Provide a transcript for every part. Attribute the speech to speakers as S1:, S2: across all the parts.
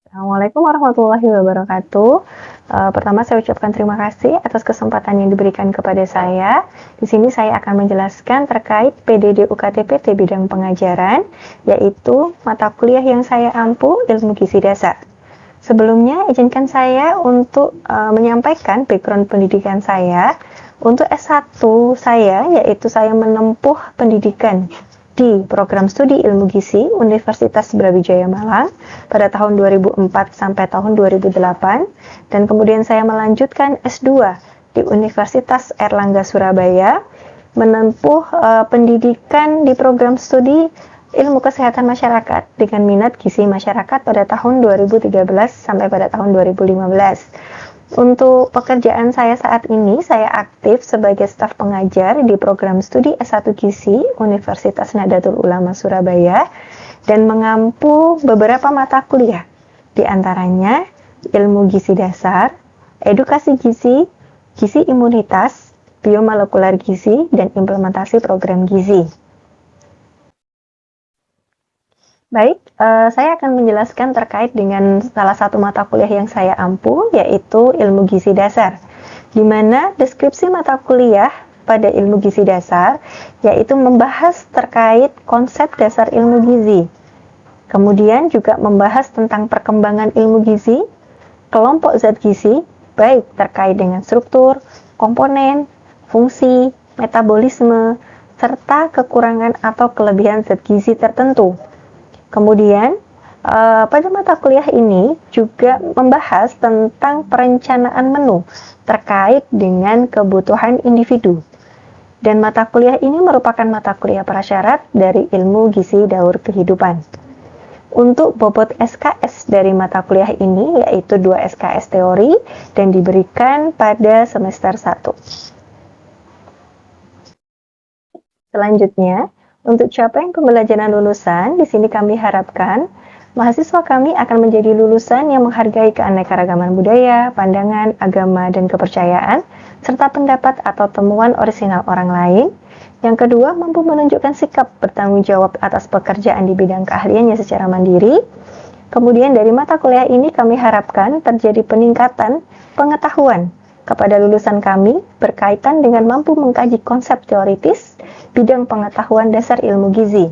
S1: Assalamualaikum warahmatullahi wabarakatuh. Pertama saya ucapkan terima kasih atas kesempatan yang diberikan kepada saya. Di sini saya akan menjelaskan terkait PDD UKT-PT bidang pengajaran, yaitu mata kuliah yang saya ampu ilmu gizi dasar. Sebelumnya, izinkan saya untuk menyampaikan background pendidikan saya. Untuk S1 saya, yaitu saya menempuh pendidikan di program studi ilmu gizi Universitas Brawijaya Malang pada tahun 2004 sampai tahun 2008, dan kemudian saya melanjutkan S2 di Universitas Airlangga Surabaya menempuh pendidikan di program studi ilmu kesehatan masyarakat dengan minat gizi masyarakat pada tahun 2013 sampai pada tahun 2015. Untuk pekerjaan saya saat ini, saya aktif sebagai staf pengajar di program studi S1 Gizi Universitas Nahdlatul Ulama Surabaya dan mengampu beberapa mata kuliah, di antaranya ilmu gizi dasar, edukasi gizi, gizi imunitas, biomolekular gizi, dan implementasi program gizi. Baik, saya akan menjelaskan terkait dengan salah satu mata kuliah yang saya ampu, yaitu ilmu gizi dasar, di mana deskripsi mata kuliah pada ilmu gizi dasar, yaitu membahas terkait konsep dasar ilmu gizi, kemudian juga membahas tentang perkembangan ilmu gizi, kelompok zat gizi, baik terkait dengan struktur, komponen, fungsi, metabolisme, serta kekurangan atau kelebihan zat gizi tertentu. Kemudian, pada mata kuliah ini juga membahas tentang perencanaan menu terkait dengan kebutuhan individu. Dan mata kuliah ini merupakan mata kuliah prasyarat dari ilmu gizi daur kehidupan. Untuk bobot SKS dari mata kuliah ini yaitu 2 SKS teori dan diberikan pada semester 1. Selanjutnya, untuk capaian pembelajaran lulusan, di sini kami harapkan mahasiswa kami akan menjadi lulusan yang menghargai keanekaragaman budaya, pandangan, agama, dan kepercayaan, serta pendapat atau temuan orisinal orang lain. Yang kedua, mampu menunjukkan sikap bertanggung jawab atas pekerjaan di bidang keahliannya secara mandiri. Kemudian dari mata kuliah ini kami harapkan terjadi peningkatan pengetahuan kepada lulusan kami berkaitan dengan mampu mengkaji konsep teoritis bidang pengetahuan dasar ilmu gizi.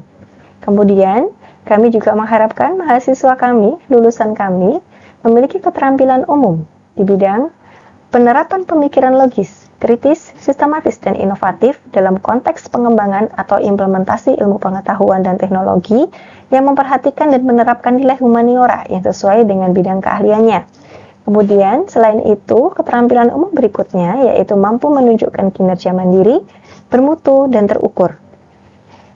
S1: Kemudian, kami juga mengharapkan mahasiswa kami, lulusan kami, memiliki keterampilan umum di bidang penerapan pemikiran logis, kritis, sistematis, dan inovatif dalam konteks pengembangan atau implementasi ilmu pengetahuan dan teknologi yang memperhatikan dan menerapkan nilai humaniora yang sesuai dengan bidang keahliannya. Kemudian, selain itu, keterampilan umum berikutnya yaitu mampu menunjukkan kinerja mandiri, bermutu, dan terukur.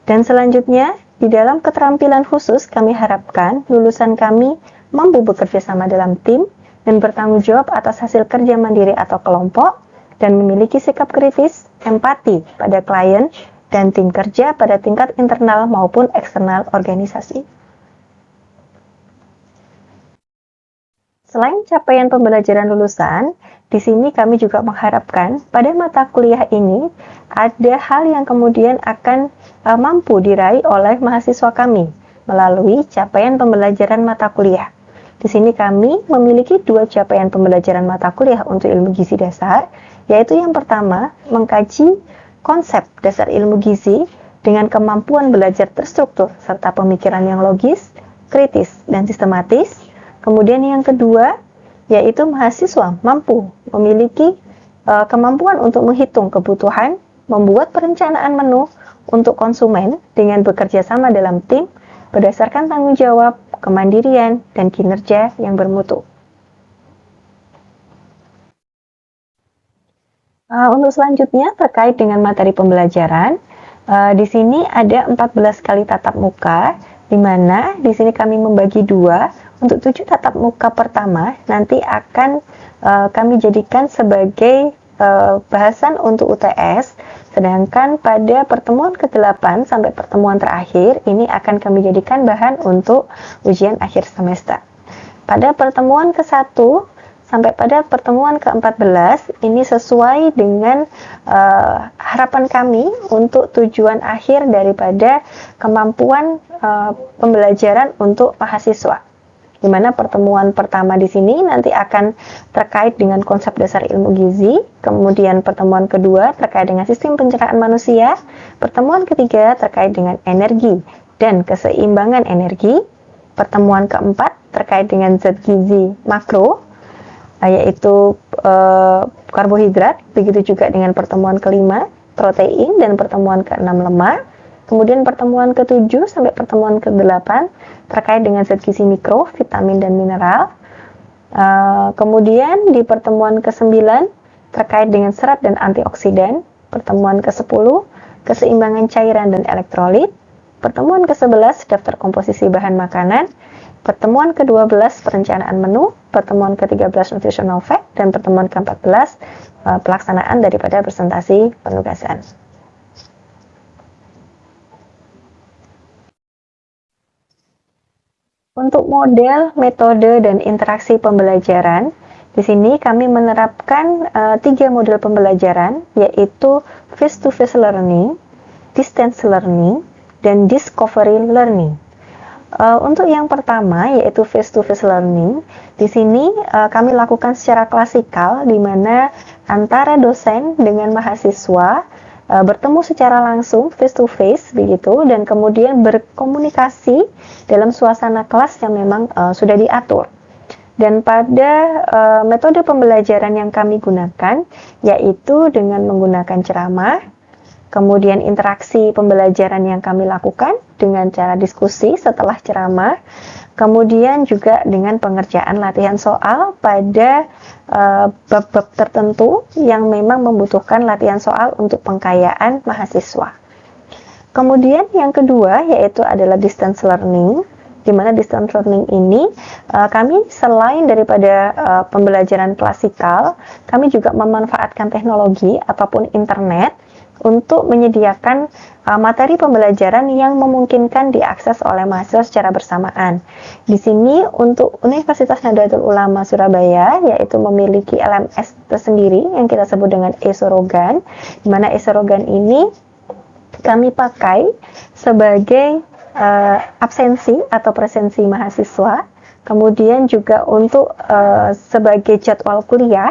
S1: Dan selanjutnya, di dalam keterampilan khusus kami harapkan lulusan kami mampu bekerja sama dalam tim dan bertanggung jawab atas hasil kerja mandiri atau kelompok dan memiliki sikap kritis, empati pada klien, dan tim kerja pada tingkat internal maupun eksternal organisasi. Selain capaian pembelajaran lulusan, di sini kami juga mengharapkan pada mata kuliah ini ada hal yang kemudian akan mampu diraih oleh mahasiswa kami melalui capaian pembelajaran mata kuliah. Di sini kami memiliki 2 capaian pembelajaran mata kuliah untuk ilmu gizi dasar, yaitu yang pertama, mengkaji konsep dasar ilmu gizi dengan kemampuan belajar terstruktur serta pemikiran yang logis, kritis, dan sistematis. Kemudian yang kedua, yaitu mahasiswa mampu memiliki kemampuan untuk menghitung kebutuhan, membuat perencanaan menu untuk konsumen dengan bekerja sama dalam tim berdasarkan tanggung jawab, kemandirian, dan kinerja yang bermutu. Untuk selanjutnya terkait dengan materi pembelajaran, di sini ada 14 kali tatap muka, di mana di sini kami membagi 2. Untuk 7 tatap muka pertama nanti akan kami jadikan sebagai bahasan untuk UTS, sedangkan pada pertemuan ke-8 sampai pertemuan terakhir ini akan kami jadikan bahan untuk ujian akhir semester. Pada pertemuan ke-1 sampai pada pertemuan ke-14 ini sesuai dengan harapan kami untuk tujuan akhir daripada kemampuan pembelajaran untuk mahasiswa. di mana pertemuan pertama di sini nanti akan terkait dengan konsep dasar ilmu gizi, kemudian pertemuan kedua terkait dengan sistem pencernaan manusia, pertemuan ketiga terkait dengan energi dan keseimbangan energi, pertemuan keempat terkait dengan zat gizi makro, yaitu karbohidrat, begitu juga dengan pertemuan kelima, protein, dan pertemuan keenam lemak. Kemudian pertemuan ke-7 sampai pertemuan ke-8 terkait dengan zat gizi mikro, vitamin, dan mineral. Kemudian di pertemuan ke-9 terkait dengan serat dan antioksidan. Pertemuan ke-10 keseimbangan cairan dan elektrolit. Pertemuan ke-11 daftar komposisi bahan makanan. Pertemuan ke-12 perencanaan menu. Pertemuan ke-13 nutritional fact. Dan pertemuan ke-14 pelaksanaan daripada presentasi penugasan. Untuk model, metode, dan interaksi pembelajaran, di sini kami menerapkan 3 model pembelajaran, yaitu face-to-face learning, distance learning, dan discovery learning. Untuk yang pertama, yaitu face-to-face learning, di sini kami lakukan secara klasikal, di mana antara dosen dengan mahasiswa bertemu secara langsung face to face begitu, dan kemudian berkomunikasi dalam suasana kelas yang memang sudah diatur. Dan pada metode pembelajaran yang kami gunakan yaitu dengan menggunakan ceramah, kemudian interaksi pembelajaran yang kami lakukan dengan cara diskusi setelah ceramah, kemudian juga dengan pengerjaan latihan soal pada bab-bab tertentu yang memang membutuhkan latihan soal untuk pengkayaan mahasiswa. Kemudian yang kedua yaitu adalah distance learning, di mana distance learning ini kami selain daripada pembelajaran klasikal, kami juga memanfaatkan teknologi ataupun internet untuk menyediakan materi pembelajaran yang memungkinkan diakses oleh mahasiswa secara bersamaan. Di sini untuk Universitas Nahdlatul Ulama Surabaya yaitu memiliki LMS tersendiri yang kita sebut dengan e-Sorogan, di mana e-Sorogan ini kami pakai sebagai absensi atau presensi mahasiswa, kemudian juga untuk sebagai jadwal kuliah,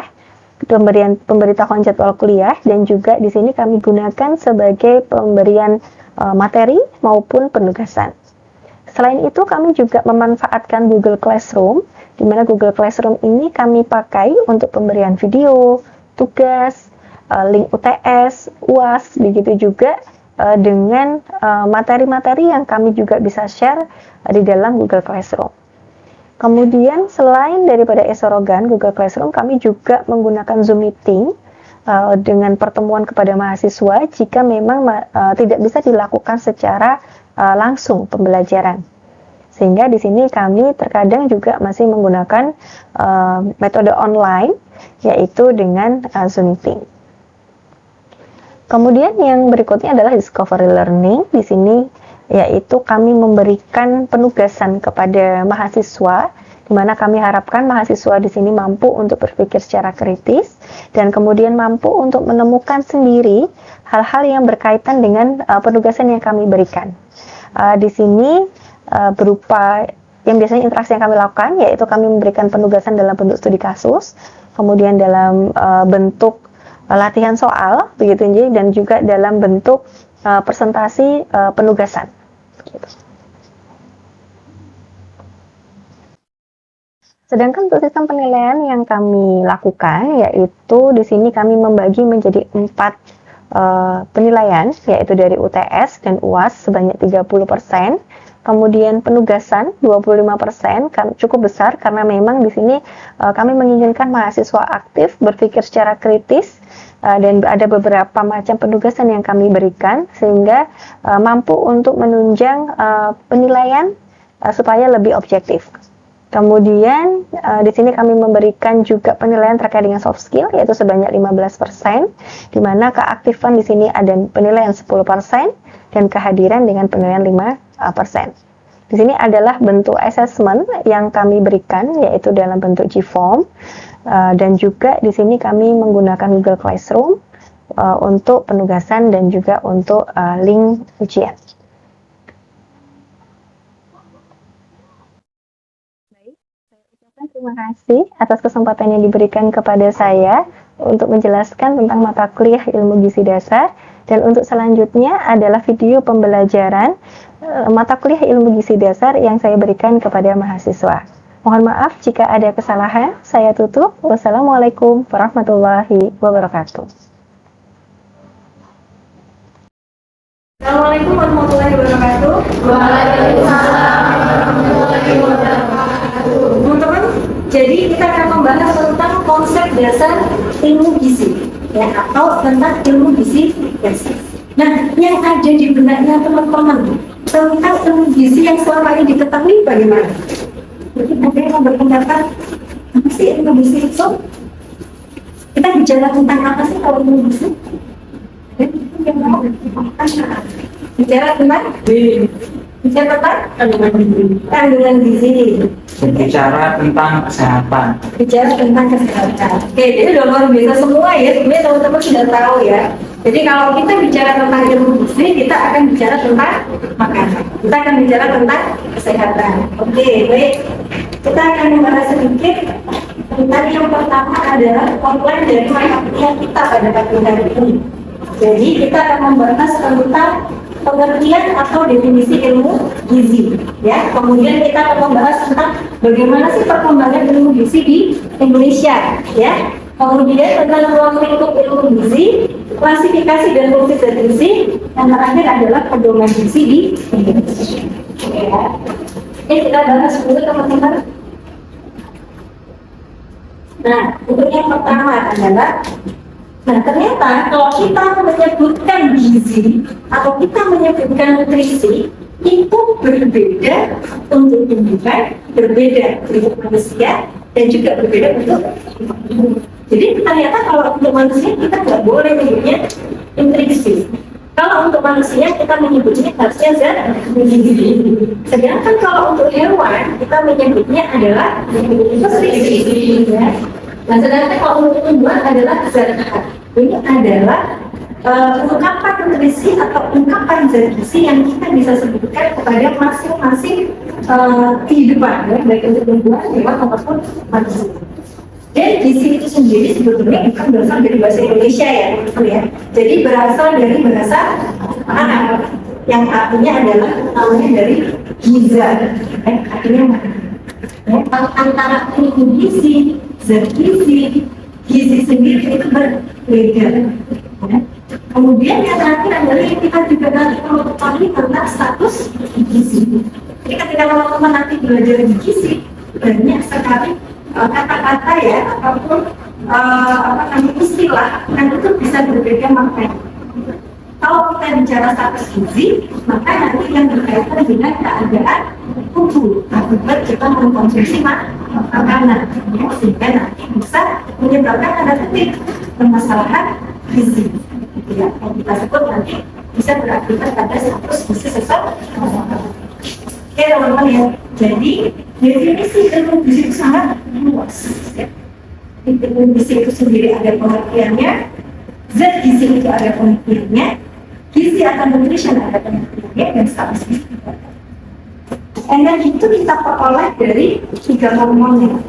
S1: pemberitahuan jadwal kuliah, dan juga di sini kami gunakan sebagai pemberian materi maupun penugasan. Selain itu kami juga memanfaatkan Google Classroom, di mana Google Classroom ini kami pakai untuk pemberian video, tugas, link UTS, UAS, begitu juga dengan materi-materi yang kami juga bisa share di dalam Google Classroom. Kemudian selain daripada e-Sorogan, Google Classroom, kami juga menggunakan Zoom Meeting dengan pertemuan kepada mahasiswa jika memang tidak bisa dilakukan secara langsung pembelajaran. Sehingga di sini kami terkadang juga masih menggunakan metode online, yaitu dengan Zoom Meeting. Kemudian yang berikutnya adalah discovery learning. Di sini yaitu kami memberikan penugasan kepada mahasiswa, di mana kami harapkan mahasiswa di sini mampu untuk berpikir secara kritis dan kemudian mampu untuk menemukan sendiri hal-hal yang berkaitan dengan penugasan yang kami berikan. Di sini berupa yang biasanya interaksi yang kami lakukan, yaitu kami memberikan penugasan dalam bentuk studi kasus, kemudian dalam bentuk latihan soal, begitu, dan juga dalam bentuk presentasi penugasan. Sedangkan untuk sistem penilaian yang kami lakukan, yaitu di sini kami membagi menjadi 4 penilaian, yaitu dari UTS dan UAS sebanyak 30%, kemudian penugasan 25%, cukup besar karena memang di sini kami menginginkan mahasiswa aktif, berpikir secara kritis, dan ada beberapa macam penugasan yang kami berikan sehingga mampu untuk menunjang penilaian supaya lebih objektif. Kemudian di sini kami memberikan juga penilaian terkait dengan soft skill yaitu sebanyak 15%, di mana keaktifan di sini ada penilaian 10% dan kehadiran dengan penilaian 5%. Di sini adalah bentuk assessment yang kami berikan yaitu dalam bentuk G-form. Dan juga di sini kami menggunakan Google Classroom untuk penugasan dan juga untuk link ujian. Baik, Terima kasih atas kesempatan yang diberikan kepada saya untuk menjelaskan tentang mata kuliah ilmu gizi dasar, dan untuk selanjutnya adalah video pembelajaran mata kuliah ilmu gizi dasar yang saya berikan kepada mahasiswa. Mohon maaf jika ada kesalahan, saya tutup. Wassalamualaikum warahmatullahi wabarakatuh.
S2: Assalamualaikum warahmatullahi wabarakatuh. Waalaikumsalam warahmatullahi wabarakatuh. Teman-teman, jadi kita akan membahas tentang konsep dasar ilmu gizi, ya, atau tentang ilmu gizi dasar. Nah, yang ada di benaknya teman-teman tentang ilmu gizi yang selama ini diketahui bagaimana? Mungkin ada yang berpendapat, apa sih ilmu gizi itu? Kita bicara tentang apa sih kalau ilmu gizi? Bicara tentang kandungan gizi.
S3: Bicara tentang kesehatan.
S2: Bicara tentang kesehatan. Oke, jadi udah luar biasa semua ya. Sebenarnya teman-teman sudah tahu ya. Jadi kalau kita bicara tentang ilmu gizi, kita akan bicara tentang makanan. Kita akan bicara tentang kesehatan. Oke, baik. Kita akan membahas sedikit tentang yang pertama adalah komplain dari mata kuliah kita pada pagi hari ini. Jadi kita akan membahas tentang pengertian atau definisi ilmu gizi, ya. Kemudian kita akan membahas tentang bagaimana sih perkembangan ilmu gizi di Indonesia, ya. Kemudian tentang ruang lingkup ilmu gizi, klasifikasi dan fungsi zat gizi, yang terakhir adalah pedoman gizi di Indonesia. Ya. Oke, kita bahas dulu teman-teman. Nah, untuk yang pertama adalah, nah ternyata kalau kita menyebutkan gizi atau kita menyebutkan nutrisi itu berbeda untuk tumbuhan, berbeda untuk manusia, dan juga berbeda untuk tumbuhan. Jadi ternyata kalau untuk manusia kita nggak boleh menyebutnya nutrisi. Kalau untuk manusia kita menyebutnya harusnya zat gizi. Sedangkan kalau untuk hewan kita menyebutnya adalah nutrisi. Ya. Nah, sedangkan kalau untuk tumbuhan adalah zat. Ini adalah ungkapan nutrisi atau ungkapan zat gizi yang kita bisa sebutkan kepada masing-masing kehidupan, ya, baik untuk tumbuhan, hewan maupun manusia. Dan gizi itu sendiri sebetulnya bukan berasal dari bahasa Indonesia ya, ya. Jadi berasal dari bahasa Arab yang artinya adalah namanya dari giza, artinya ya, antara ilmu gizi, zat gizi, gizi sendiri itu berbeda. Ya. Kemudian yang terakhir adalah yang kita juga nanti perlu ketahui tentang status gizi. Jadi ketika teman-teman nanti belajar gizi, banyak sekali kata-kata ya ataupun istilah yang itu bisa berbeda maknanya. Kalau kita bicara status gizi, maka nanti yang berkaitan dengan keadaan tubuh akibat kita mengkonsumsi makanan, ya, sehingga nanti bisa menyebabkan tanda kutip permasalahan gizi. Ya, yang kita sebut nanti bisa berakibat pada status gizi seseorang. Oke teman-teman ya, jadi definisi ilmu gizi itu sangat luas. Ya. Ilmu gizi itu sendiri ada pengertiannya, zat gizi itu ada pengertiannya, gizi atau nutrition ada pengertiannya, dan status gizi. Energi itu kita peroleh dari 3 hormon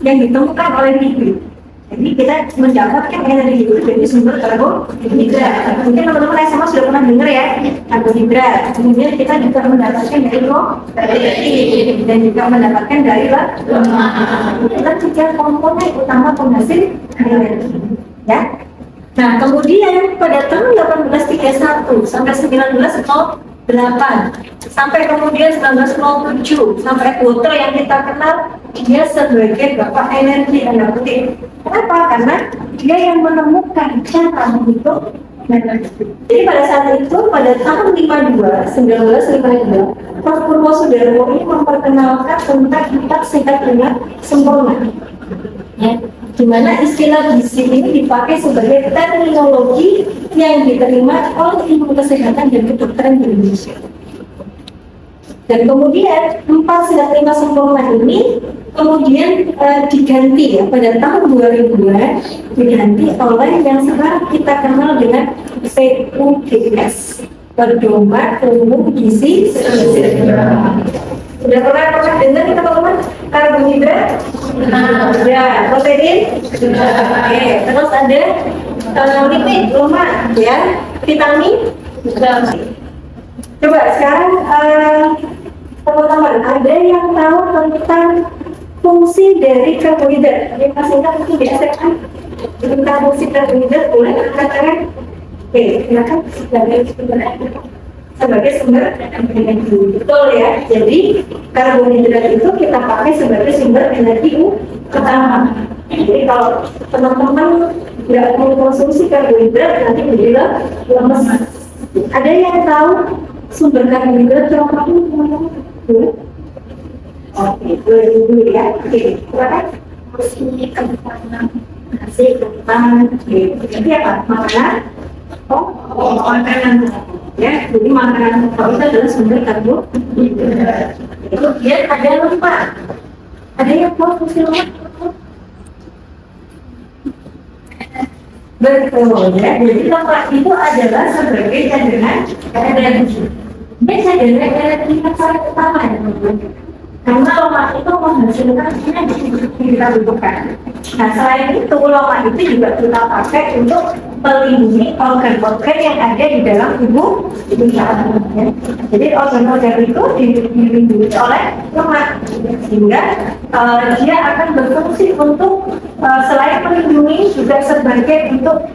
S2: yang ditemukan oleh tubuh. Jadi kita mendapatkan energi itu dari sumber karbohidrat. Mungkin teman-teman SMA sudah pernah dengar ya, karbohidrat. Kemudian kita juga mendapatkan dari protein dan juga mendapatkan dari lemak. Kita 3 komponen utama penghasil energi. Ya. Nah, kemudian pada tahun 1831 sampai 1908 sampai kemudian 1907 sampai Ekwator yang kita kenal dia sebagai bapak energi energi. Kenapa? Karena dia yang menemukan cara menghitung energi. Jadi pada saat itu pada tahun 1952 Prof. Purwo Sudarmo ini memperkenalkan tentang kitab singkat dengan sempurna. Ya, di mana istilah gizi ini dipakai sebagai terminologi yang diterima oleh ilmu kesehatan dan kedokteran di Indonesia. Dan kemudian 4 singkat lima sempurna ini kemudian diganti ya pada tahun 2000-an diganti oleh yang sekarang kita kenal dengan PUGS, Pedoman Umum Gizi. Sudah pernah dengar kita teman-teman karbohidrat, Ya, protein. Oke, terus ada lipid, lemak, ya, vitamin. Coba sekarang teman-teman ada yang tahu tentang fungsi dari karbohidrat? Yang masih ingat itu biasa kan? Tentang fungsi karbohidrat boleh angkat tangan? Oke, silakan sebagai sumber energi. Betul ya. Jadi karbohidrat itu kita pakai sebagai sumber energi utama. Jadi kalau teman-teman nggak mengkonsumsi karbohidrat nanti menjadi lemes. Ada yang tahu sumber karbohidrat yang apa teman-teman? Oke, dulu ya. Oke, silakan. Nasi, kentang, jadi apa? Makanan? Makanan. Ya, jadi makanan itu adalah sumber karbohidrat. Kemudian ada lemak. Ada yang tahu fungsi lemak? Betul ya. Jadi lemak itu adalah sebagai cadangan energi. Ini cadangan energi yang sangat utama ya teman-teman. Karena lemak itu menghasilkan energi yang kita butuhkan. Nah selain itu lemak itu juga kita pakai untuk melindungi organ-organ yang ada di dalam tubuh kita. Jadi organ-organ itu dilindungi oleh lemak sehingga dia akan berfungsi untuk selain melindungi juga sebagai untuk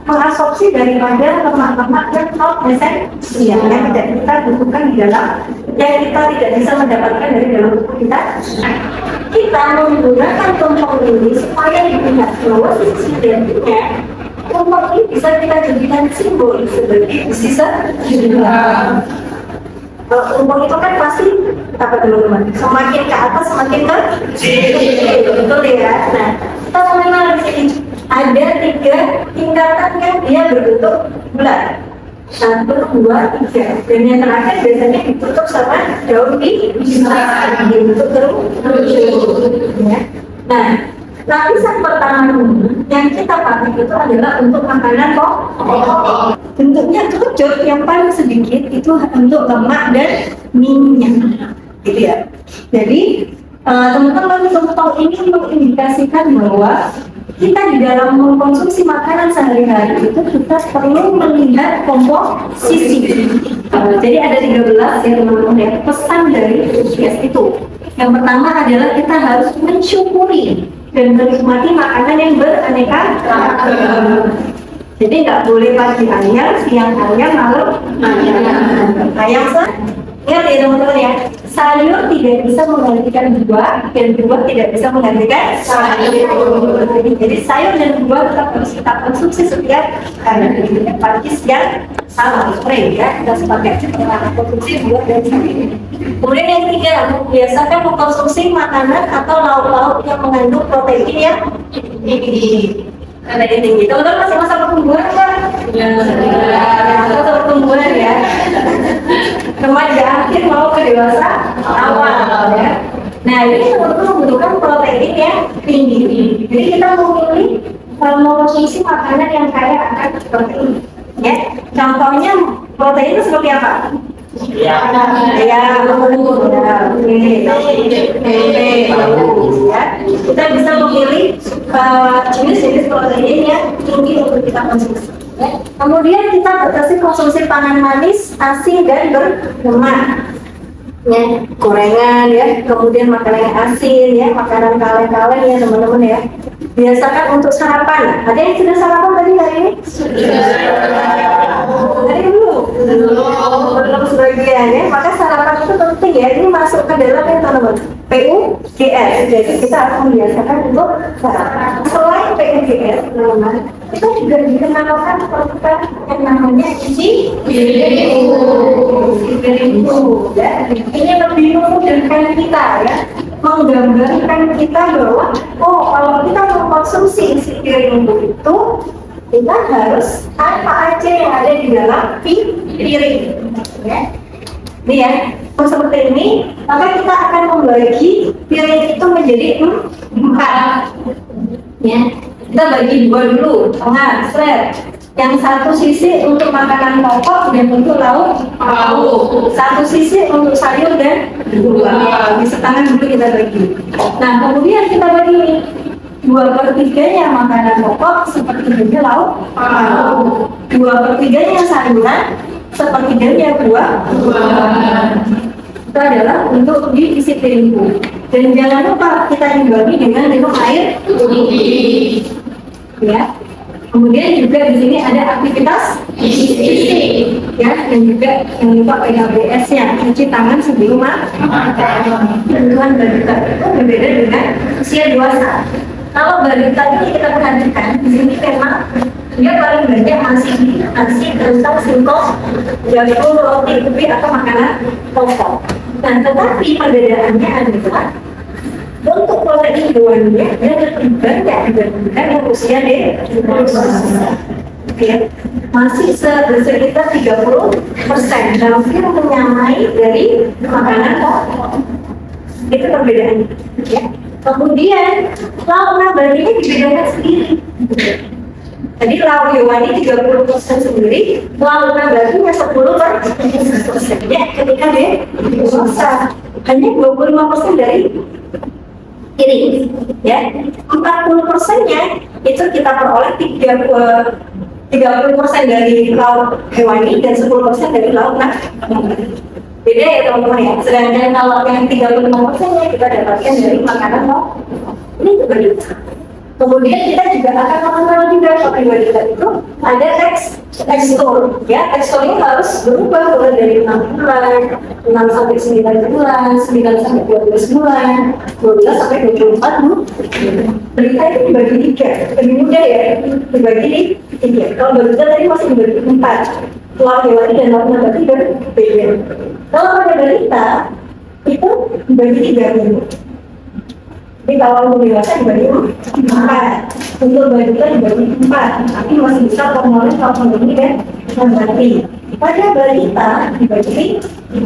S2: mengabsorpsi daripada lemak-lemak yang non esensial yang tidak kita butuhkan di dalam yang kita tidak bisa mendapatkan dari dalam tubuh kita. Kita menggunakan tumpeng ini supaya dilihat bahwa sisi identiknya tumpeng ini bisa kita jadikan simbol sebagai sisa juga. Kalau tumpeng itu kan pasti apa teman-teman? Semakin ke atas semakin kecil, betul ya. Nah, kita mengenal di sini ada 3 tingkatan yang dia berbentuk bulat. 1, 2, 3. Dan yang terakhir biasanya ditutup sama daun dibentuk terus. Ya. Nah, lapisan pertama yang kita pakai itu adalah untuk makanan pokok. Bentuknya kerucut yang paling sedikit itu untuk lemak dan minyak, gitu ya. Jadi teman-teman tumpeng ini mengindikasikan bahwa kita di dalam mengkonsumsi makanan sehari-hari itu kita perlu melihat komposisi. Jadi ada 13 ya teman-teman ya pesan dari UPS itu. Yang pertama adalah kita harus mensyukuri dan menikmati makanan yang beraneka ragam. Jadi nggak boleh pagi ayam, siang ayam, malam ayam. Ingat ya teman-teman ya, sayur tidak bisa menggantikan buah dan buah tidak bisa menggantikan sayur. Jadi sayur dan buah tetap harus kita konsumsi setiap hari. Pagi, siang, sama sore ya kita sebagai konsumsi buah dan sayur. Kemudian yang ketiga, biasakan mengkonsumsi makanan atau lauk-lauk yang mengandung protein yang tinggi. Karena yang tinggi, teman-teman masih masa pertumbuhan kan? Ya, masa pertumbuhan ya. Remaja akhir mau ke dewasa awal ya. Nah ini teman-teman membutuhkan protein yang tinggi. Jadi kita memilih mengkonsumsi makanan yang kaya akan protein. Ya, contohnya protein itu seperti apa? Ya, kita bisa memilih jenis-jenis protein yang tinggi untuk kita konsumsi. Kemudian kita batasi konsumsi pangan manis, asin dan berlemak. Ya, gorengan ya, kemudian makanan yang asin ya, makanan kaleng-kaleng ya teman-teman ya. Biasakan untuk sarapan. Ada yang sudah sarapan tadi hari ini? Sudah. Tadi belum sebagian ya. Maka sarapan itu penting ya. Ini masuk ke dalam yang teman-teman PUGS. Jadi kita harus membiasakan untuk sarapan. Selain PUGS teman-teman, kita juga dikenalkan produk yang namanya isi piring ya. Ini lebih memudahkan kita ya, menggambarkan kita bahwa kalau kita mengkonsumsi isi piring itu kita harus apa aja yang ada di dalam piring ya. Ini ya, seperti ini, maka kita akan membagi piring itu menjadi 4 ya. Kita bagi 2 dulu, tengah, Yang satu sisi untuk makanan pokok dan untuk lauk pauk. Satu sisi untuk sayur dan buah. Di setengah dulu kita bagi. Nah, kemudian kita bagi nih. 2/3-nya makanan pokok, sepertiganya lauk pauk. 2/3-nya sayuran, sepertiganya buah. Itu adalah untuk diisi piringku. Dan jangan lupa kita dibagi dengan minum air putih. Ya. Kemudian juga di sini ada aktivitas fisik, ya, dan juga jangan lupa PKBS-nya, cuci tangan sebelum makan. Tentuan balita itu berbeda dengan usia dewasa. Kalau balita ini kita perhatikan, di sini memang dia paling banyak masih tentang singkong, jagung, roti, ubi atau makanan pokok. Nah, tetapi perbedaannya adalah untuk protein hewaninya dia lebih banyak dibandingkan yang usia dewasa. Oke, masih sekitar 30%, hampir menyamai dari makanan pokok. Itu perbedaannya. Ya. Kemudian lauk nabatinya dibedakan sendiri. Jadi lauk hewani 30% sendiri, lauk nabatinya 10%. Ya, ketika dewasa hanya 25% dari ini, ya, 40%-nya itu kita peroleh 30% dari lauk hewani dan 10% dari lauk nabati. Beda ya teman-teman ya. Sedangkan kalau yang 35%-nya kita dapatkan dari makanan pokok. Ini berbeda. Kemudian kita juga akan mengenal juga kalau balita itu ada tekstur, ya, teksturnya harus berubah mulai dari 6 bulan, 6 sampai 9 bulan, 9 sampai 12 bulan, 12 sampai 24 bulan. Balita itu dibagi 3, lebih mudah ya, dibagi 3. Kalau balita tadi masih dibagi 4, lauk hewani dan lauk nabati berbeda. Kalau pada balita itu dibagi 3 minggu. Jadi kalau untuk dewasa dibagi 4, untuk balita dibagi 4, tapi masih bisa formulir kalau ini dan nabati. Pada balita dibagi 3,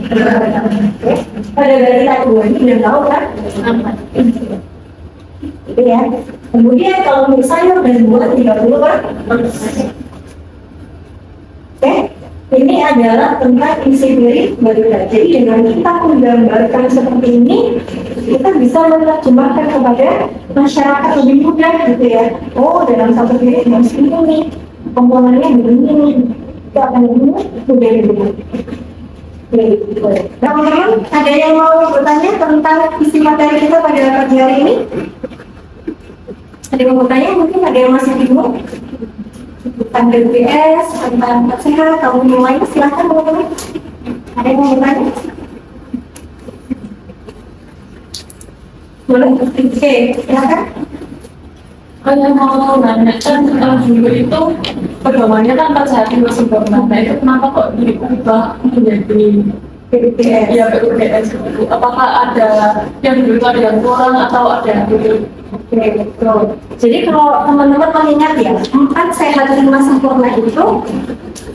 S2: pada balita dibagi dan tahu kan? Itu ya. Kemudian kalau untuk sayur dan buah 30%. Oke, ini adalah tentang isi piring balita. Jadi dengan kita menggambarkan seperti ini, kita bisa menerjemahkan kepada masyarakat lebih mudah gitu ya. Oh, dalam satu piring harus ini nih, komponennya begini nih, kita akan mudah begini. Nah, teman-teman, ada yang mau bertanya tentang isi materi kita pada pagi hari ini? Ada yang mau bertanya? Mungkin ada yang masih bingung tentang BPS, tentang sehat, atau mulai silahkan teman-teman. Ada yang mau bertanya? Boleh, oke, silakan.
S4: Saya mau nanya kan dulu itu pedomannya kan 4 sehat 5 sempurna. Nah itu kenapa kok diubah menjadi
S2: BPS?
S4: ya BPS gitu? Apakah ada yang dulu ada yang kurang atau ada yang dulu?
S2: Oke, betul. Jadi kalau teman-teman mengingat ya, 4 sehat 5 sempurna itu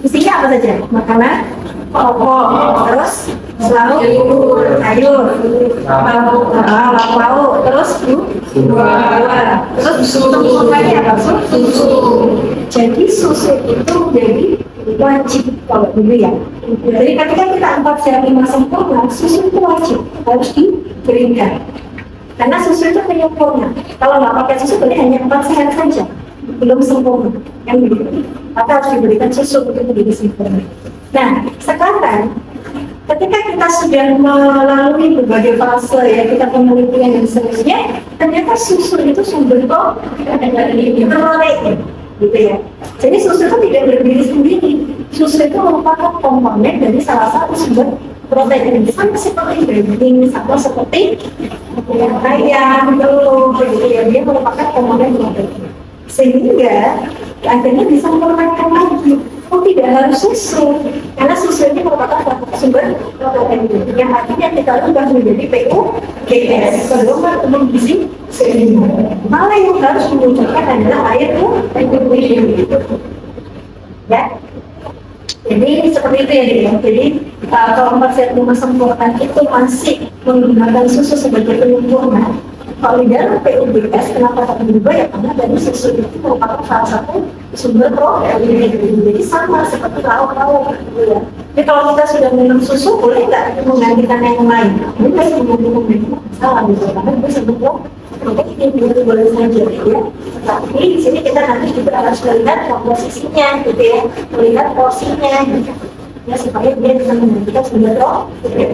S2: isinya apa saja? Makanan pokok, terus sayur, lauk, terus buah, terus sempurnanya apa? Susu. Jadi susu itu jadi wajib kalau dulu ya. Jadi ketika kita 4 sehat 5 sempurna, susu itu wajib harus diberikan. Karena susu itu penyempurna. Kalau nggak pakai susu, berarti hanya 4 sehat saja, belum sempurna. Yang begitu. Maka harus diberikan susu untuk menjadi sempurna. Nah, sekarang ketika kita sudah melalui berbagai fase ya, kita penelitian dan seterusnya, ternyata susu itu sumber dari protein, gitu ya. Jadi susu itu tidak berdiri sendiri. Susu itu merupakan komponen dari salah satu sumber protein, sama seperti daging, sama seperti ayam, telur, gitu ya. Dia merupakan komponen protein. Sehingga akhirnya bisa mempermainkan lagi. Oh, tidak harus susu, karena susu ini merupakan sumber protein yang artinya kita ubah menjadi PUGS, pedoman umum gizi seimbang. Malah yang harus dimunculkan adalah air putih. Ya, jadi seperti itu ya dia. Jadi kalau 4 sehat 5 sempurna itu masih menggunakan susu sebagai penyempurna. Kalau di dalam PUBS, kenapa tak berubah ya? Karena dari susu itu merupakan salah satu sumber protein. Jadi sama seperti lauk-lauk gitu ya. Jadi kalau kita sudah minum susu, boleh nggak menggantikan yang lain? Boleh minum salah gitu, karena itu sebetulnya protein itu boleh saja ya. Tapi di sini kita nanti juga harus melihat komposisinya gitu ya, melihat porsinya gitu. Ya, supaya dia bisa menggantikan sumber protein.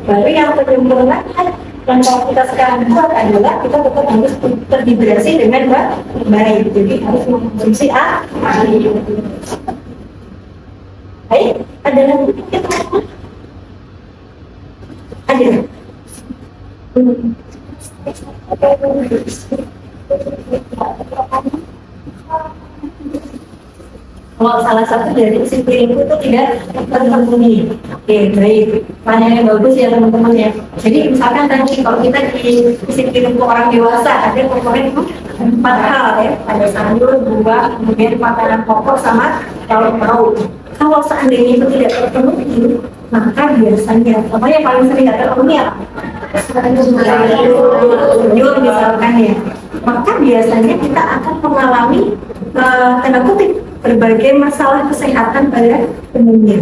S2: Baru yang penyempurnaan yang kalau kita sekarang buat adalah kita tetap harus terhidrasi dengan baik. Jadi harus mengkonsumsi air. Baik, ada lagi kita ada. Kalau salah satu dari isi piringku itu tidak terpenuhi. Oke, baik. Pertanyaan yang bagus ya teman-teman ya. Jadi misalkan tadi kalau kita di isi piring untuk orang dewasa ada komponen 4 hal ya. Ada sayur, buah, kemudian makanan pokok sama lauk. Kalau seandainya itu tidak terpenuhi, maka biasanya, apa yang paling sering tidak terpenuhi apa? Sayur misalkan ya. Maka biasanya kita akan mengalami tanda kutip berbagai masalah kesehatan pada umumnya.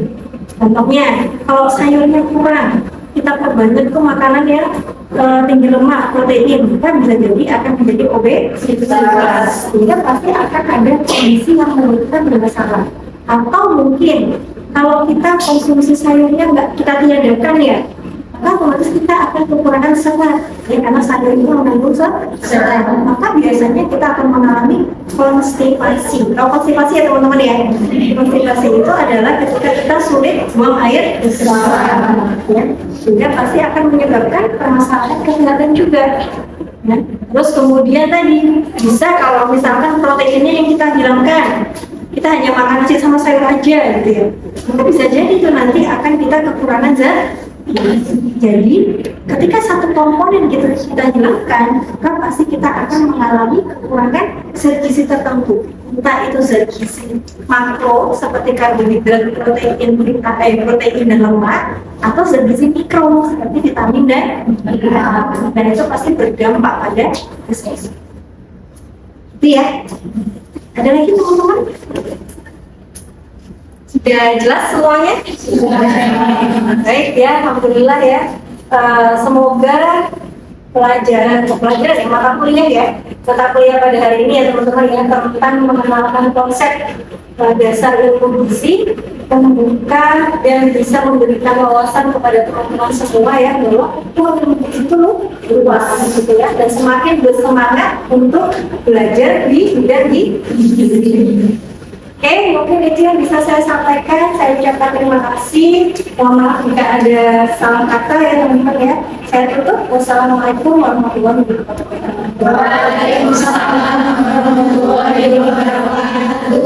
S2: Contohnya, kalau sayurnya kurang, kita perbanyak ke makanan yang tinggi lemak, protein, kan bisa jadi akan menjadi obesitas. Sehingga pasti akan ada kondisi yang menyebabkan bermasalah. Atau mungkin kalau kita konsumsi sayurnya nggak kita tiadakan ya, maka otomatis kita akan kekurangan serat ya, karena sayur itu mengandung serat. Maka biasanya kita akan mengalami konstipasi. Kalau konstipasi ya teman-teman ya, konstipasi itu adalah ketika kita sulit buang air besar ya, sehingga pasti akan menyebabkan permasalahan kesehatan juga. Ya. Terus kemudian tadi bisa kalau misalkan proteinnya yang kita hilangkan, kita hanya makan nasi sama sayur aja gitu ya, maka bisa jadi itu nanti akan kita kekurangan zat. Jadi ketika satu komponen kita hilangkan, maka pasti kita akan mengalami kekurangan zat gizi tertentu. Entah itu zat gizi makro seperti karbohidrat, protein dan lemak, atau zat gizi mikro seperti vitamin dan mineral. Dan itu pasti berdampak pada kesehatan. Itu ya. Ada lagi teman-teman? Sudah jelas semuanya? Baik ya, alhamdulillah ya. Semoga pelajaran ya, mata kuliah ya, mata kuliah pada hari ini ya teman-teman ya, tentang mengenalkan konsep dasar ilmu gizi, membuka dan bisa memberikan wawasan kepada teman-teman semua ya, bahwa ilmu gizi itu luas gitu ya, dan semakin bersemangat untuk belajar di bidang gizi. Oke, mungkin itu yang bisa saya sampaikan. Saya ucapkan terima kasih. Mohon maaf jika ada salah kata ya teman-teman ya. Saya tutup. Wassalamualaikum warahmatullahi wabarakatuh. Waalaikumsalam warahmatullahi wabarakatuh.